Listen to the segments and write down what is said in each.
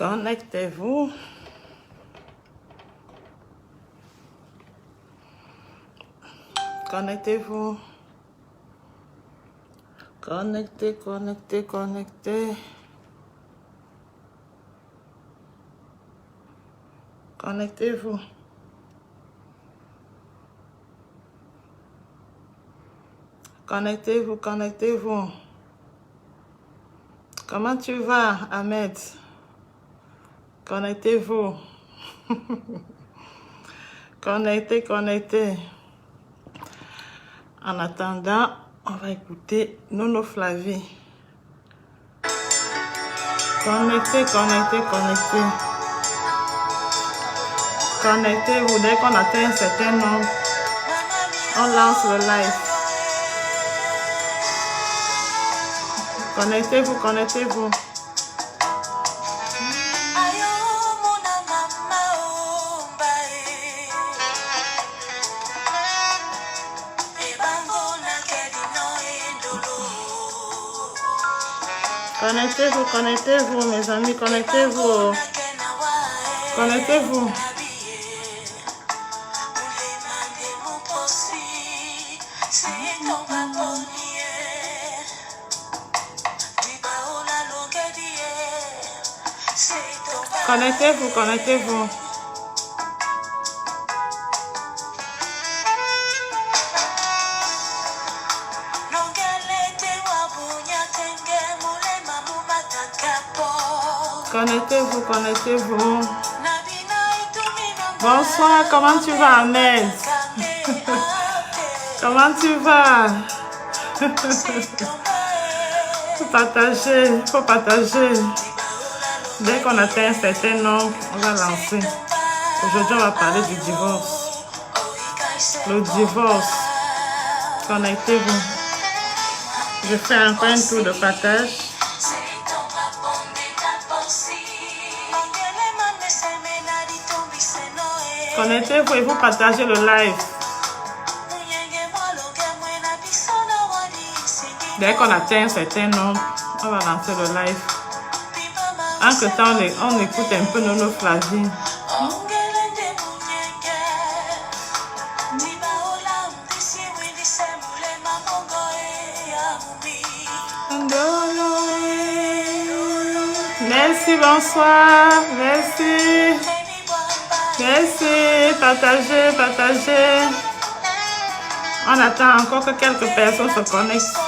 Connectez-vous. Connectez-vous. Connectez, connectez, connectez. Connectez-vous. Connectez-vous, connectez-vous. Comment tu vas, Ahmed? Connectez-vous. Connectez, connectez. En attendant, on va écouter Nono Flavie. Connectez, connectez, connectez. Connectez-vous. Dès qu'on atteint un certain nombre, on lance le live. Connectez-vous, connectez-vous. Connectez-vous, connectez-vous, mes amis, connectez-vous. Connectez-vous. Connectez-vous, connectez-vous. Connectez-vous, connectez-vous. Bonsoir, comment tu vas, Ahmed? Comment tu vas? Faut partager, faut partager. Dès qu'on atteint un certain nombre, on va lancer. Aujourd'hui, on va parler du divorce. Le divorce. Connectez-vous. Je fais encore un tour de partage. Connectez-vous et vous partagez le live. Dès qu'on atteint un certain nombre, on va lancer le live. Entre temps, on écoute un peu Nono Flavie. Merci, bonsoir. Merci. Merci. Partagez, partagez. On attend encore que quelques personnes se connectent.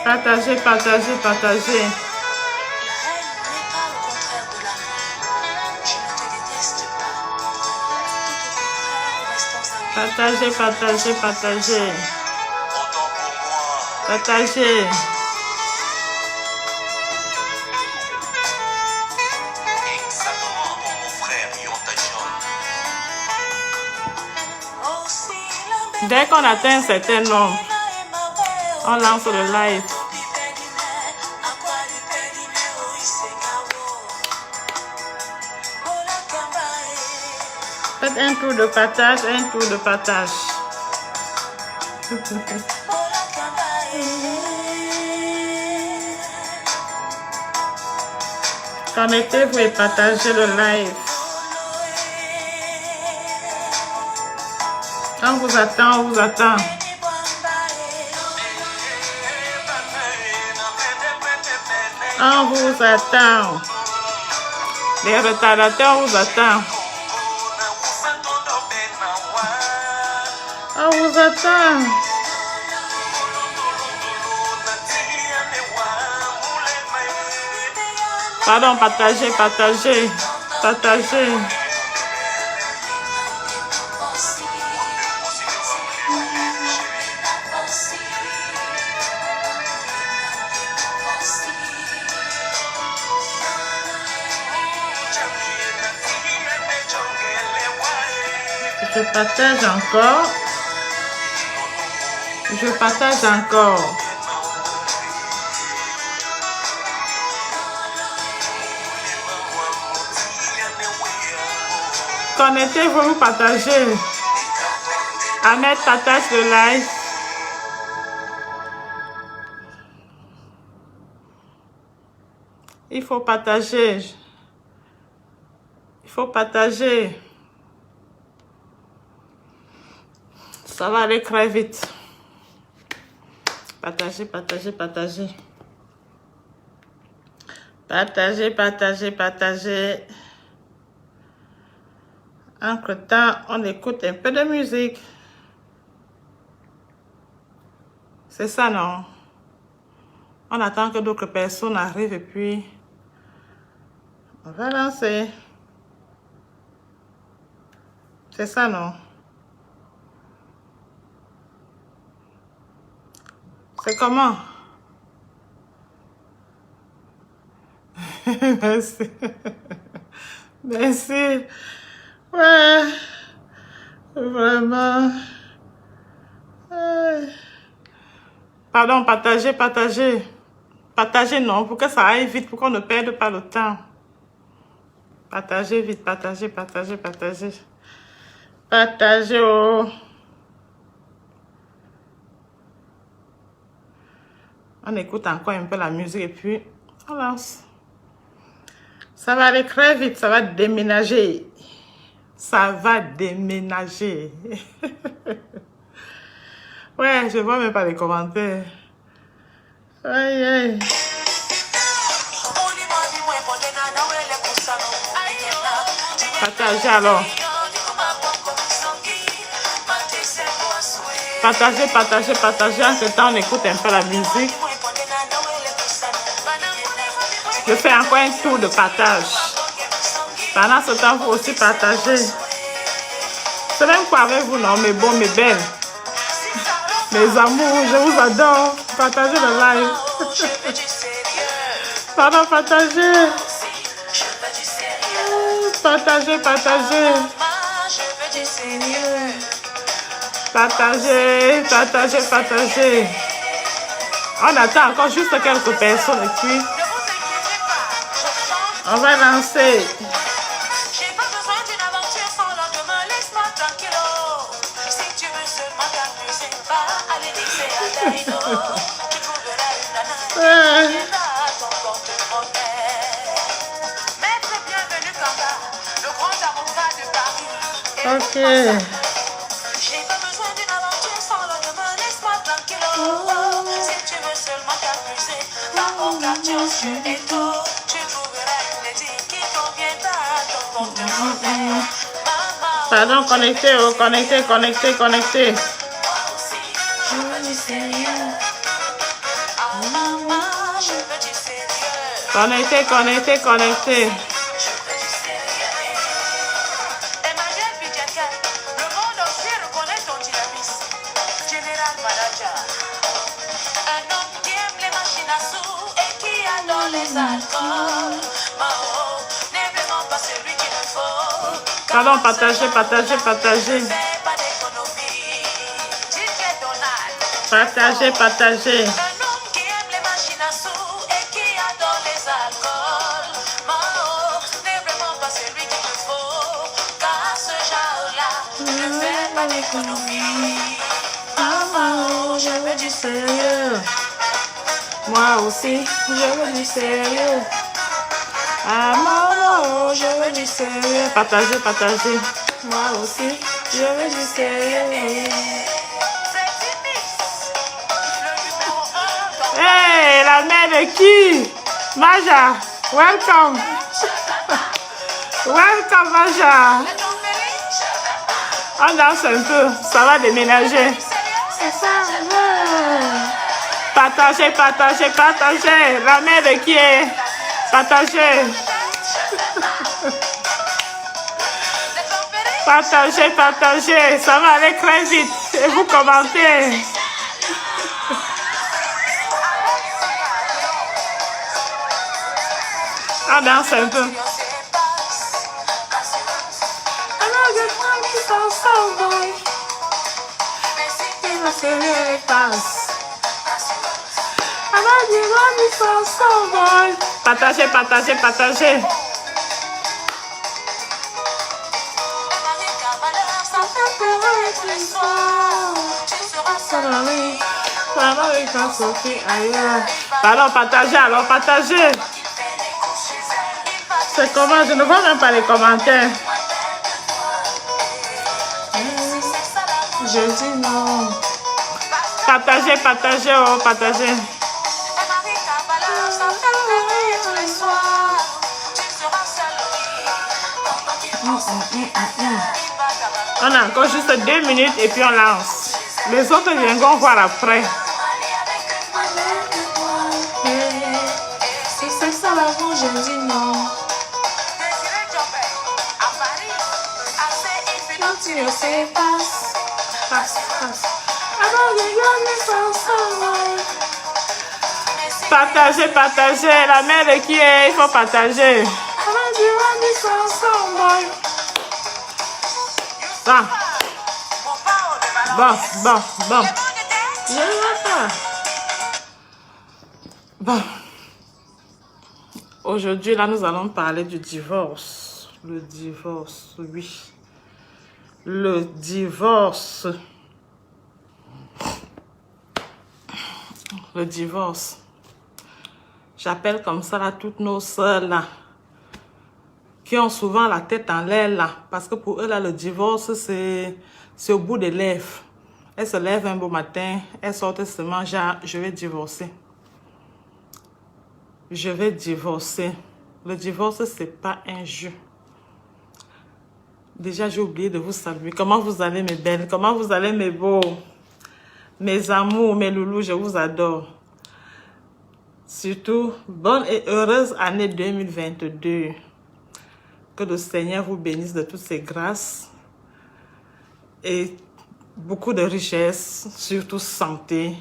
Partagez, partagez, partagez. Partagez, partagez, partagez. Partagez. Dès qu'on atteint un certain nombre, on lance le live. Faites un tour de partage, un tour de partage. Connectez-vous et partagez le live. On vous attend, on vous attend. On vous attend. Les retardataires, on vous attend. On vous attend. Pardon, partagez, partagez, partagez. Je partage encore. Je partage encore. Connectez-vous, vous partagez. Ahmed, partage le live. Il faut partager. Il faut partager. Ça va aller très vite. Partagez, partagez, partagez. Partagez, partagez, partagez. Entre-temps, on écoute un peu de musique. C'est ça, non? On attend que d'autres personnes arrivent et puis on va lancer. C'est ça, non? C'est comment? Merci. Merci. Ouais. Vraiment. Ouais. Pardon, partagez, partagez. Partagez, non, pour que ça aille vite, pour qu'on ne perde pas le temps. Partagez vite, partagez, partagez, partagez. Partagez, oh. On écoute encore un peu la musique et puis on lance. Ça va aller très vite, ça va déménager. Ça va déménager. Ouais, je vois même pas les commentaires. Aïe, aïe. Partagez alors. Partagez, partagez, partagez. En ce temps, on écoute un peu la musique. Je fais encore un tour de partage. Pendant ce temps, vous aussi partagez. C'est même quoi avec vous, non? Mais bon, mes belles. Mes amours, je vous adore. Partagez le live. Pardon, partagez. Partagez, partagez. Partagez, partagez, partagez. On attend encore juste quelques personnes et puis on va lancer. Ok. J'ai pas besoin d'une aventure sans lendemain, laisse-moi tranquille. Si tu veux seulement t'amuser, dans mon quartier, Dieu et tout, tu trouveras une éthique qui conviendra à ton comportement. Pardon, connectez, oh, connectez, connectez, connectez. Moi aussi, je veux du sérieux. Ah maman, je veux du sérieux. Connectez, connectez, connectez. Pardon, partagez, partagez, partagez. Partagez, partagez. Je veux du sérieux. Moi aussi, je veux du sérieux. Ah maman, je veux du sérieux. Partagez, partagez. Moi aussi, je veux du sérieux. Hey, la mère de qui? Maja, welcome. Welcome, Maja. On danse un peu, ça va déménager. C'est ça, partagez, partagez, partagez. La mère de qui est? Partagez. Partagez, partagez. Ça va aller très vite. Et vous commentez. On danse un peu. Alors, je prends qui s'en sort. Il va se lever passe. Alors, je vois qui s'en sort. Partagez, partagez, partagez. tous les soirs. Tu seras seul dans la rue. Pendant les gens sortis ailleurs. Pardon, partagez alors, partagez. C'est comment? Je ne vois même pas les commentaires. Je dis non. Partagez, partagez, oh, partagez. On a encore juste 2 minutes et puis on lance. Les autres viendront voir après. Si c'est ça l'amour, je dis non. Non, tu le sais, passe. Passe. Partagez, partagez. La mère de qui est, il faut partager. Bon. Je vois pas. Bon. Aujourd'hui, là, nous allons parler du divorce. Le divorce, oui. Le divorce. Le divorce. J'appelle comme ça là toutes nos sœurs là, qui ont souvent la tête en l'air là, parce que pour eux là, le divorce c'est au bout des lèvres. Elles se lèvent un beau matin, elles sortent seulement genre, je vais divorcer. Je vais divorcer. Le divorce, c'est pas un jeu. Déjà, j'ai oublié de vous saluer. Comment vous allez mes belles? Comment vous allez mes beaux? Mes amours, mes loulous, je vous adore. Surtout, bonne et heureuse année 2022. Que le Seigneur vous bénisse de toutes ses grâces. Et beaucoup de richesses, surtout santé.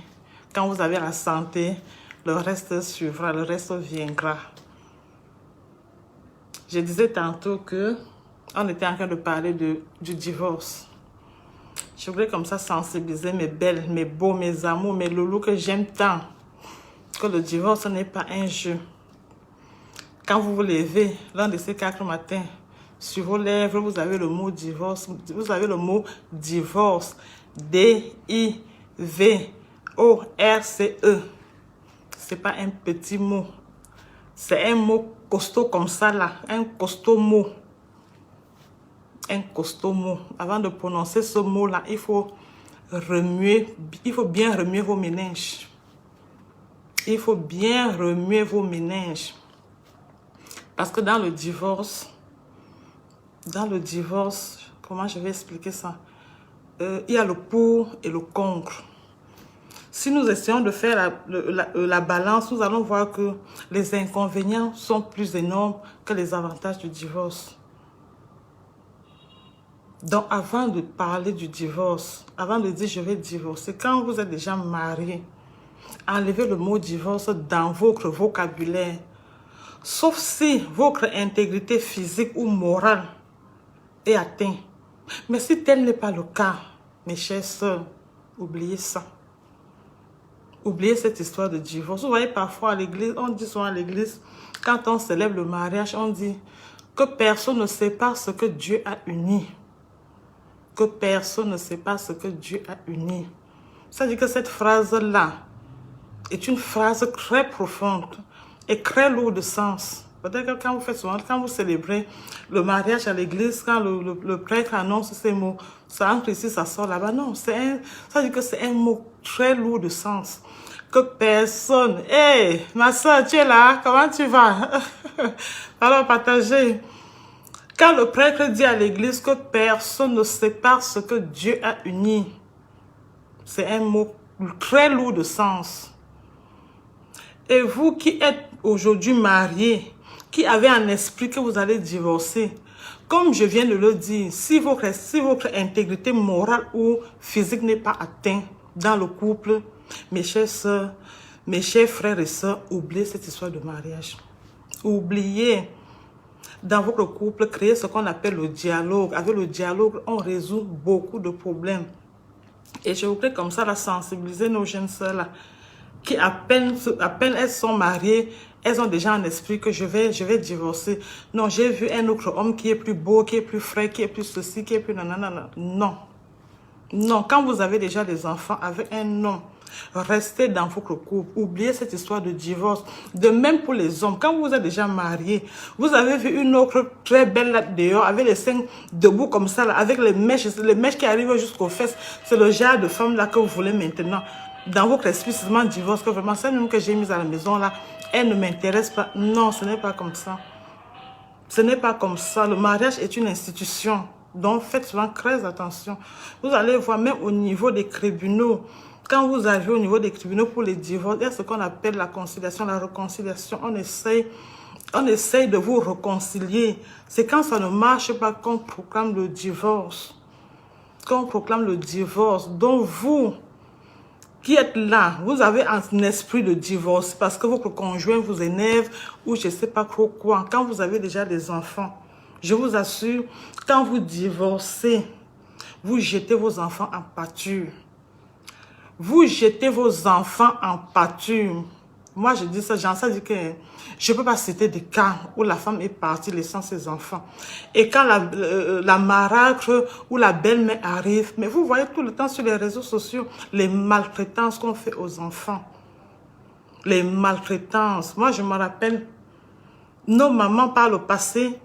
Quand vous avez la santé, le reste suivra, le reste viendra. Je disais tantôt que on était en train de parler du divorce. Je voulais comme ça sensibiliser mes belles, mes beaux, mes amours, mes loulous que j'aime tant. Que le divorce n'est pas un jeu. Quand vous vous levez l'un de ces 4 matins, sur vos lèvres, vous avez le mot divorce. Vous avez le mot divorce. D-I-V-O-R-C-E. C'est pas un petit mot. C'est un mot costaud comme ça là. Un costaud mot. Un costaud mot. Avant de prononcer ce mot là, il faut remuer. Il faut bien remuer vos méninges. Il faut bien remuer vos méninges. Parce que dans le divorce, comment je vais expliquer ça? Il y a le pour et le contre. Si nous essayons de faire la balance, nous allons voir que les inconvénients sont plus énormes que les avantages du divorce. Donc, avant de parler du divorce, avant de dire je vais divorcer, quand vous êtes déjà marié, enlevez le mot divorce dans votre vocabulaire. Sauf si votre intégrité physique ou morale est atteinte. Mais si tel n'est pas le cas, mes chères sœurs, oubliez ça. Oubliez cette histoire de divorce. Vous voyez parfois à l'église, on dit souvent à l'église, quand on célèbre le mariage, on dit que personne ne sait pas ce que Dieu a uni. Que personne ne sait pas ce que Dieu a uni. Ça veut dire que cette phrase-là est une phrase très profonde et très lourde de sens. Peut-être que quand vous faites souvent, quand vous célébrez le mariage à l'église, quand le prêtre annonce ces mots, ça entre ici, ça sort là-bas. Non, ça veut dire que c'est un mot très lourd de sens. Que personne... Hé, ma soeur, tu es là? Comment tu vas? Alors, partagez. Quand le prêtre dit à l'église que personne ne sépare ce que Dieu a uni, c'est un mot très lourd de sens. Et vous qui êtes aujourd'hui mariés, qui avez en esprit que vous allez divorcer, comme je viens de le dire, si votre intégrité morale ou physique n'est pas atteinte dans le couple, mes chères sœurs, mes chers frères et sœurs, oubliez cette histoire de mariage. Oubliez. Dans votre couple, créez ce qu'on appelle le dialogue. Avec le dialogue, on résout beaucoup de problèmes. Et je voudrais comme ça la sensibiliser nos jeunes sœurs là, qui à peine elles sont mariées, elles ont déjà en esprit que je vais divorcer. Non, j'ai vu un autre homme qui est plus beau, qui est plus frais, qui est plus ceci, qui est plus nanana. Non. Non, quand vous avez déjà des enfants avec un homme, restez dans votre couple. Oubliez cette histoire de divorce. De même pour les hommes, quand vous êtes déjà marié, vous avez vu une autre très belle là dehors, avec les seins debout comme ça, là, avec les mèches qui arrivent jusqu'aux fesses. C'est le genre de femme là que vous voulez maintenant. Dans votre esprit, c'est vraiment divorce, que vraiment, celle même que j'ai mise à la maison là, elle ne m'intéresse pas. Non, ce n'est pas comme ça. Ce n'est pas comme ça. Le mariage est une institution. Donc, faites souvent très attention. Vous allez voir, même au niveau des tribunaux, quand vous arrivez au niveau des tribunaux pour les divorces, il y a ce qu'on appelle la conciliation, la réconciliation. On essaye de vous réconcilier. C'est quand ça ne marche pas qu'on proclame le divorce. Qu'on proclame le divorce. Donc, vous qui êtes là, vous avez un esprit de divorce parce que votre conjoint vous énerve ou je ne sais pas trop quoi. Quand vous avez déjà des enfants, je vous assure, quand vous divorcez, vous jetez vos enfants en pâture. Vous jetez vos enfants en pâture. Moi, je dis ça, j'en sais dire que je ne peux pas citer des cas où la femme est partie laissant ses enfants. Et quand la marâtre ou la belle-mère arrive, mais vous voyez tout le temps sur les réseaux sociaux, les maltraitances qu'on fait aux enfants. Les maltraitances. Moi, je me rappelle, nos mamans par le passé,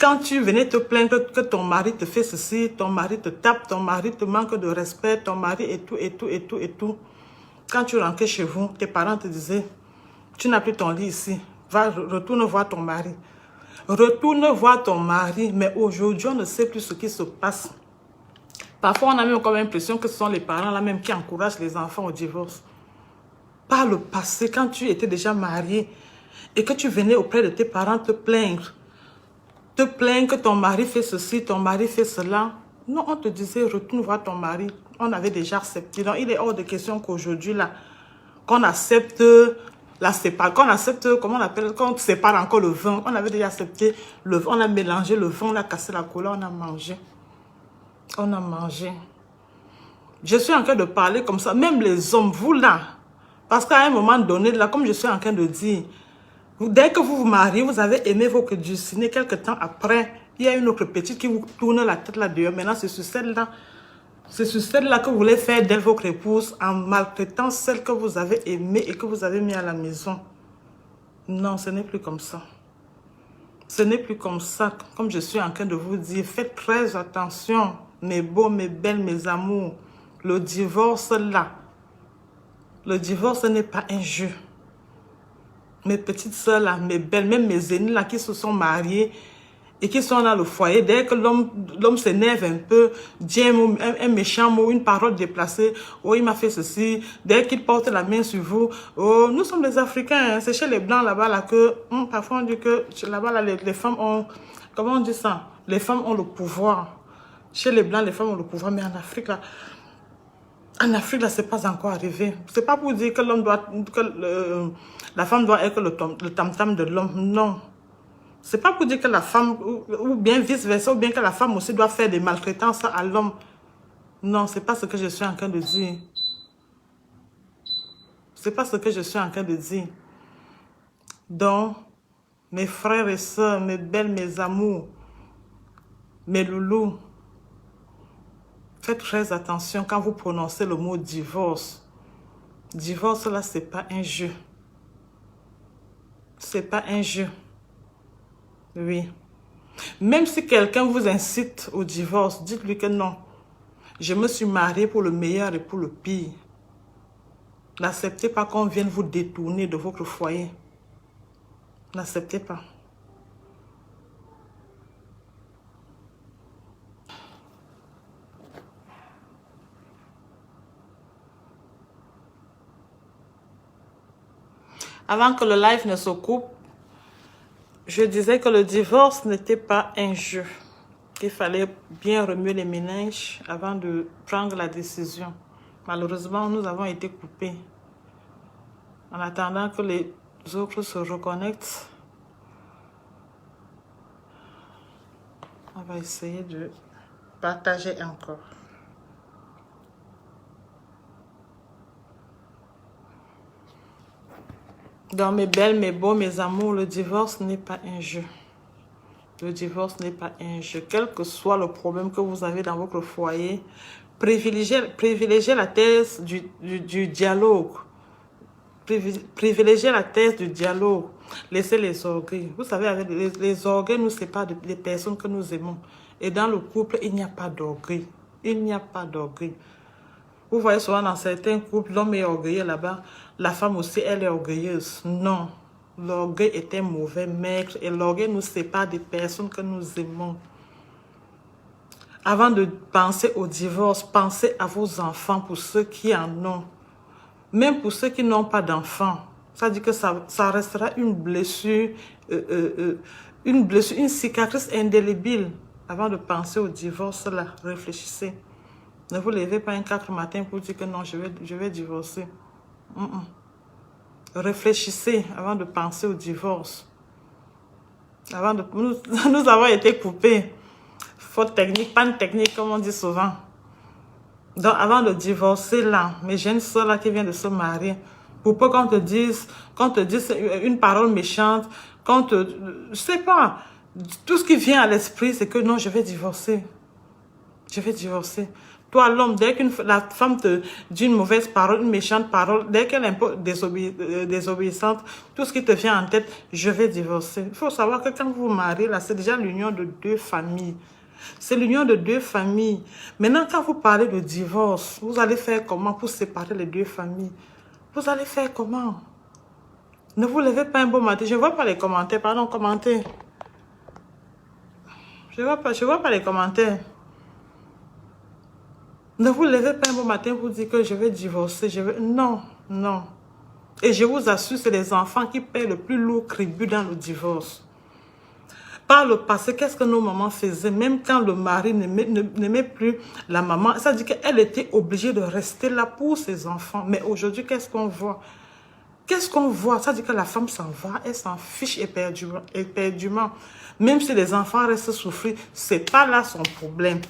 quand tu venais te plaindre que ton mari te fait ceci, ton mari te tape, ton mari te manque de respect, ton mari et tout, et tout, et tout, et tout. Quand tu rentrais chez vous, tes parents te disaient, tu n'as plus ton lit ici, retourne voir ton mari. Retourne voir ton mari, mais aujourd'hui, on ne sait plus ce qui se passe. Parfois, on a même comme l'impression que ce sont les parents là même qui encouragent les enfants au divorce. Par le passé, quand tu étais déjà marié et que tu venais auprès de tes parents te plaindre que ton mari fait ceci, ton mari fait cela. Non, on te disait, retourne voir ton mari. On avait déjà accepté. Donc, il est hors de question qu'aujourd'hui, là, qu'on accepte la séparation, qu'on accepte, comment on appelle, qu'on sépare encore le vin. On avait déjà accepté le vin, on a mélangé le vin, on a cassé la couleur, on a mangé. On a mangé. Je suis en train de parler comme ça, même les hommes, vous là, parce qu'à un moment donné, là, comme je suis en train de dire, dès que vous vous mariez, vous avez aimé votre dulcinée, quelques temps après, il y a une autre petite qui vous tourne la tête là-dedans. Maintenant, c'est sur celle-là. C'est sur celle-là que vous voulez faire d'elle votre épouse en maltraitant celle que vous avez aimée et que vous avez mis à la maison. Non, ce n'est plus comme ça. Ce n'est plus comme ça. Comme je suis en train de vous dire, faites très attention, mes beaux, mes belles, mes amours. Le divorce là, le divorce n'est pas un jeu. Mes petites soeurs là, mes belles, même mes aînés là qui se sont mariés et qui sont dans le foyer, dès que l'homme s'énerve un peu, dit un méchant mot, une parole déplacée, oh il m'a fait ceci, dès qu'il porte la main sur vous, oh nous sommes des Africains, hein, c'est chez les Blancs là-bas là que, parfois on dit que là-bas là, les femmes ont, comment on dit ça, les femmes ont le pouvoir. Chez les Blancs, les femmes ont le pouvoir, mais en Afrique là, c'est pas encore arrivé. C'est pas pour dire que l'homme doit, la femme doit être le tam-tam de l'homme, non. C'est pas pour dire que la femme, ou bien vice-versa, ou bien que la femme aussi doit faire des maltraitances à l'homme. Non, c'est pas ce que je suis en train de dire. C'est pas ce que je suis en train de dire. Donc, mes frères et sœurs, mes belles, mes amours, mes loulous, faites très attention quand vous prononcez le mot divorce. Divorce, là, c'est pas un jeu. C'est pas un jeu. Oui. Même si quelqu'un vous incite au divorce, dites-lui que non. Je me suis mariée pour le meilleur et pour le pire. N'acceptez pas qu'on vienne vous détourner de votre foyer. N'acceptez pas. Avant que le live ne se coupe, je disais que le divorce n'était pas un jeu. Il fallait bien remuer les méninges avant de prendre la décision. Malheureusement, nous avons été coupés. En attendant que les autres se reconnectent, on va essayer de partager encore. Donc, mes belles, mes beaux, mes amours, le divorce n'est pas un jeu. Le divorce n'est pas un jeu. Quel que soit le problème que vous avez dans votre foyer, Privilégiez la thèse du dialogue. Privilégiez la thèse du dialogue. Laissez les orgueils. Vous savez, avec les orgueils nous séparent des personnes que nous aimons. Et dans le couple, il n'y a pas d'orgueil. Il n'y a pas d'orgueil. Vous voyez souvent dans certains couples, l'homme est orgueilleux là-bas. La femme aussi, elle est orgueilleuse. Non. L'orgueil est un mauvais maître. Et l'orgueil nous sépare des personnes que nous aimons. Avant de penser au divorce, pensez à vos enfants pour ceux qui en ont. Même pour ceux qui n'ont pas d'enfants. Ça dit que ça restera une blessure, une cicatrice indélébile. Avant de penser au divorce, là, réfléchissez. Ne vous levez pas un 4 matin pour dire que non, je vais divorcer. Réfléchissez avant de penser au divorce. Nous avons été coupés. Faute technique, panne technique, comme on dit souvent. Donc, avant de divorcer, là, mes jeunes soeurs là qui viennent de se marier, pour peu qu'on te dise une parole méchante, je sais pas, tout ce qui vient à l'esprit, c'est que non, je vais divorcer. Je vais divorcer. Toi, l'homme, dès que la femme te dit une mauvaise parole, une méchante parole, dès qu'elle est un peu désobéissante, tout ce qui te vient en tête, je vais divorcer. Il faut savoir que quand vous vous mariez, là, c'est déjà l'union de deux familles. C'est l'union de deux familles. Maintenant, quand vous parlez de divorce, vous allez faire comment pour séparer les deux familles? Vous allez faire comment? Ne vous levez pas un beau matin. Je ne vois pas les commentaires. Pardon, commentez. Je ne vois pas les commentaires. Ne vous levez pas un beau matin pour dire que je vais divorcer. Non, non. Et je vous assure, c'est les enfants qui paient le plus lourd tribut dans le divorce. Par le passé, qu'est-ce que nos mamans faisaient? Même quand le mari n'aimait plus la maman, ça dit qu'elle était obligée de rester là pour ses enfants. Mais aujourd'hui, qu'est-ce qu'on voit? Qu'est-ce qu'on voit? Ça dit que la femme s'en va, elle s'en fiche éperdument. Même si les enfants restent souffrir, c'est pas là son problème.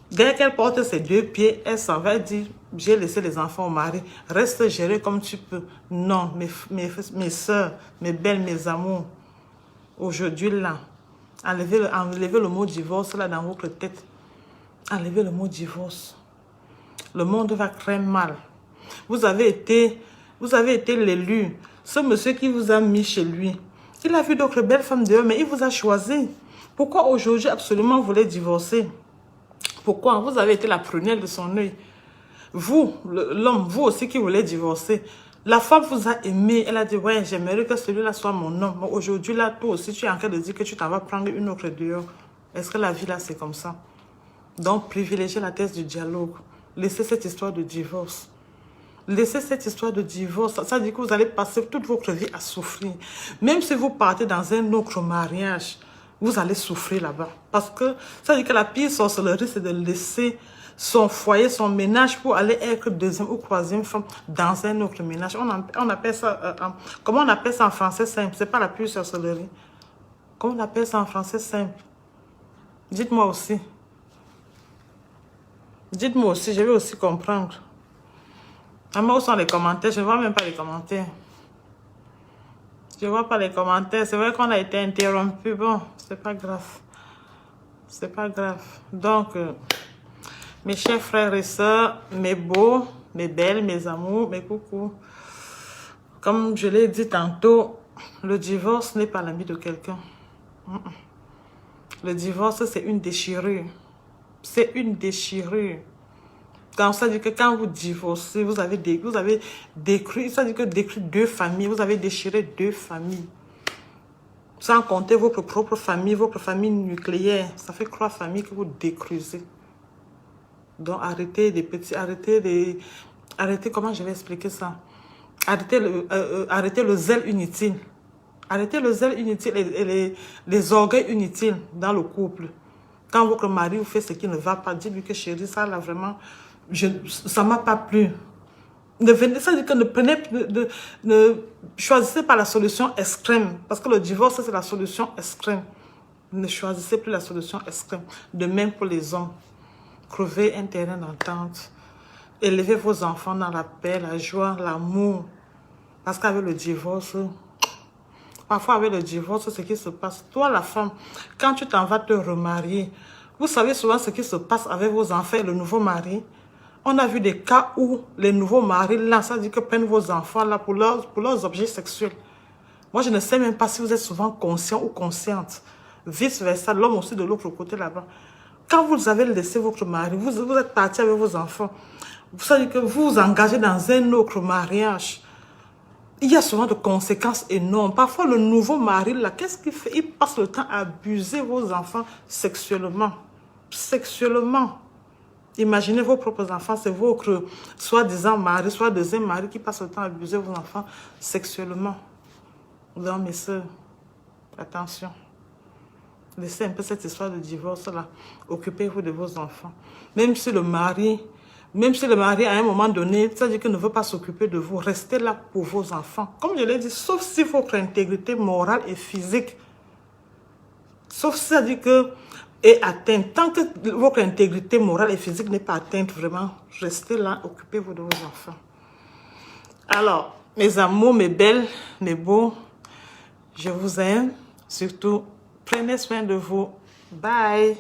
Dès qu'elle porte ses deux pieds, elle s'en va dire, j'ai laissé les enfants au mari, reste gérer comme tu peux. Non, mes soeurs, mes belles, mes amours. Aujourd'hui, là, enlevez le mot divorce là dans votre tête. Enlevez le mot divorce. Le monde va très mal. Vous avez été l'élu. Ce monsieur qui vous a mis chez lui, il a vu d'autres belles femmes dehors, mais il vous a choisi. Pourquoi aujourd'hui absolument vous voulez divorcer? Pourquoi? Vous avez été la prunelle de son œil. Vous, l'homme, vous aussi qui voulez divorcer. La femme vous a aimé, elle a dit, ouais, j'aimerais que celui-là soit mon homme. Mais aujourd'hui, là, toi aussi, tu es en train de dire que tu t'en vas prendre une autre dehors. Est-ce que la vie, là, c'est comme ça? Donc, privilégiez la thèse du dialogue. Laissez cette histoire de divorce. Laissez cette histoire de divorce. Ça dit que vous allez passer toute votre vie à souffrir. Même si vous partez dans un autre mariage, vous allez souffrir là-bas. Parce que ça dit que la pire sorcellerie, c'est de laisser son foyer, son ménage pour aller être deuxième ou troisième femme dans un autre ménage. On appelle ça, comment on appelle ça en français simple? C'est pas la pure sorcellerie. Comment on appelle ça en français simple? Dites-moi aussi. Dites-moi aussi, je vais aussi comprendre. Moi, où sont les commentaires? Je ne vois même pas les commentaires. Je ne vois pas les commentaires. C'est vrai qu'on a été interrompu. Bon, c'est pas grave. C'est pas grave. Donc, mes chers frères et sœurs, mes beaux, mes belles, mes amours, mes coucous. Comme je l'ai dit tantôt, le divorce n'est pas l'ami de quelqu'un. Le divorce, c'est une déchirure. C'est une déchirure. Quand ça dit que quand vous divorcez, vous avez détruit, ça dit que détruit deux familles, vous avez déchiré deux familles. Sans compter votre propre famille, votre famille nucléaire. Ça fait 3 familles que vous détruisez. Donc arrêtez des petits, arrêtez, comment je vais expliquer ça? Arrêtez le zèle inutile. Arrêtez le zèle inutile et les orgueils inutiles dans le couple. Quand votre mari vous fait ce qui ne va pas, dites-lui que chérie, ça là vraiment, ça ne m'a pas plu. Ça veut dire que ne choisissez pas la solution extrême. Parce que le divorce, c'est la solution extrême. Ne choisissez plus la solution extrême. De même pour les hommes. Crevez un terrain d'entente. Élevez vos enfants dans la paix, la joie, l'amour. Parce qu'avec le divorce, parfois avec le divorce, ce qui se passe, toi la femme, quand tu t'en vas te remarier, Vous savez souvent ce qui se passe avec vos enfants et le nouveau mari. On a vu des cas où les nouveaux maris, là, ça dit que prennent vos enfants là pour leurs objets sexuels. Moi, je ne sais même pas si vous êtes souvent conscient ou consciente. Vice versa, l'homme aussi de l'autre côté là-bas. Quand vous avez laissé votre mari, vous êtes parti avec vos enfants. Vous savez que vous vous engagez dans un autre mariage. Il y a souvent de conséquences énormes. Parfois, le nouveau mari, là, qu'est-ce qu'il fait? Il passe le temps à abuser vos enfants sexuellement. Sexuellement. Imaginez vos propres enfants, c'est votre soi-disant mari, soit deuxième mari qui passe le temps à abuser vos enfants sexuellement. Donc, mes soeurs, attention. Laissez un peu cette histoire de divorce-là. Occupez-vous de vos enfants. Même si le mari, à un moment donné, c'est-à-dire qu'il ne veut pas s'occuper de vous, restez là pour vos enfants. Comme je l'ai dit, sauf si votre intégrité morale et physique, sauf si ça dit que est atteinte. Tant que votre intégrité morale et physique n'est pas atteinte, vraiment, restez là, occupez-vous de vos enfants. Alors, mes amours, mes belles, mes beaux, je vous aime. Surtout, prenez soin de vous. Bye.